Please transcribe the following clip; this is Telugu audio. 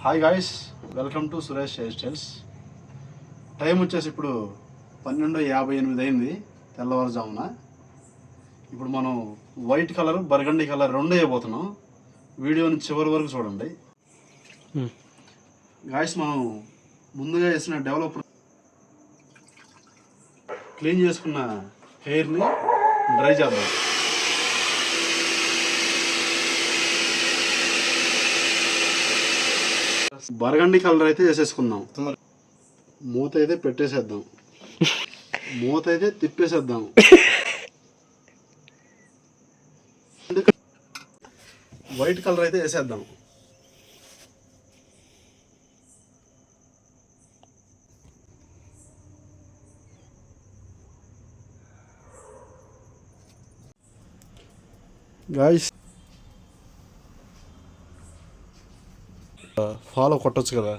Hi guys, welcome to Suresh hair styles. Time వచ్చేసి ఇప్పుడు 12:58 అయింది తెల్లవారుజామున. ఇప్పుడు మనం వైట్ కలర్, బర్గండీ కలర్ రెండు వేయబోతున్నాం. వీడియోని చివరి వరకు చూడండి గాయ్స్. మనం ముందుగా వేసిన డెవలపర్ క్లీన్ చేసుకున్న హెయిర్ని డ్రై చేద్దాం. బర్గండీ కలర్ అయితే వేసేసుకుందాం. మూత అయితే పెట్టేసేద్దాం, మూత అయితే తిప్పేసేద్దాం. వైట్ కలర్ అయితే వేసేద్దాం. గాయ్స్, ఫాలో కొట్టచ్చు కదా.